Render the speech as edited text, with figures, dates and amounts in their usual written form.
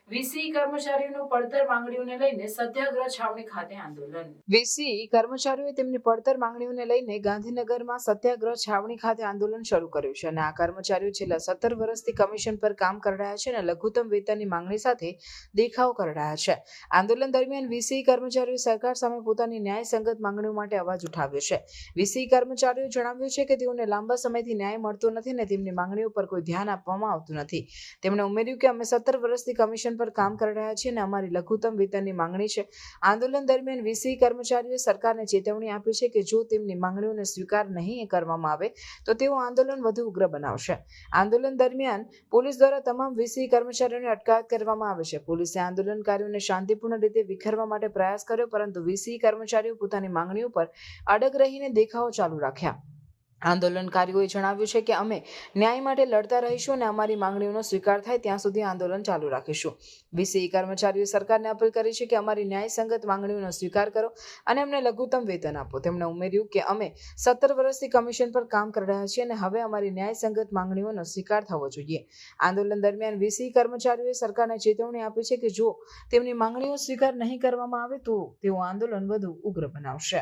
VC કર્મચારીઓનું પડતર માંગણીઓને લઈને સત્યાગ્રહ છાવણી ખાતે આંદોલન. વીસી કર્મચારીઓએ તેમની પડતર માંગણીઓને લઈને ગાંધીનગરમાં સત્યાગ્રહ છાવણી ખાતે આંદોલન શરૂ કર્યું છે અને આ કર્મચારીઓ છેલ્લા 17 વર્ષથી કમિશન પર કામ કરી રહ્યા છે અને લઘુત્તમ વેતનની માંગણી સાથે દેખાવ કરી રહ્યા છે. આંદોલન દરમિયાન વીસી કર્મચારીઓએ સરકાર સામે પોતાની ન્યાયસંગત માંગણીઓ માટે અવાજ ઉઠાવ્યો છે. વીસી કર્મચારીઓએ જણાવ્યું છે કે તેઓને લાંબા સમયથી ન્યાય મળતો નથી અને તેમની માંગણીઓ પર કોઈ ધ્યાન આપવામાં આવતું નથી. તેમણે ઉમેર્યું કે અમે 17 વર્ષથી કમિશન પર કામ કરી રહ્યા છીએ અને અમારી લઘુત્તમ વેતનની માંગણી છે. આંદોલન દરમિયાન વીસી કર્મચારીઓએ સરકારને ચેતવણી આપી છે કે જો તેમની માંગણીઓને સ્વીકાર નહીં કરવામાં આવે તો તેઓ આંદોલન વધુ ઉગ્ર બનાવશે. આંદોલન દરમિયાન પોલીસ દ્વારા તમામ વીસી કર્મચારીઓની અટકાયત કરવામાં આવી છે. પોલીસે આંદોલનકારીઓને શાંતિપૂર્ણ રીતે વિખેરવા માટે પ્રયાસ કર્યો, પરંતુ વીસી કર્મચારીઓ પોતાની માંગણીઓ પર અડગ રહીને દેખાવો ચાલુ રાખ્યા. આંદોલનકારીઓએ જણાવ્યું છે કે અમે ન્યાય માટે લડતા રહીશું અને અમારી માંગણીઓનો સ્વીકાર થાય ત્યાં સુધી આંદોલન ચાલુ રાખીશું. વીસી કર્મચારીઓએ સરકારને અપીલ કરી છે કે અમારી ન્યાયસંગત માંગણીઓનો સ્વીકાર કરો અને અમને લઘુત્તમ વેતન આપો. તેમણે ઉમેર્યું કે અમે 17 વર્ષથી કમિશન પર કામ કરી રહ્યા છીએ અને હવે અમારી ન્યાયસંગત માંગણીઓનો સ્વીકાર થવો જોઈએ. આંદોલન દરમિયાન વીસી કર્મચારીઓએ સરકારને ચેતવણી આપી છે કે જો તેમની માંગણીઓ સ્વીકાર નહીં કરવામાં આવે તો તેઓ આંદોલન વધુ ઉગ્ર બનાવશે.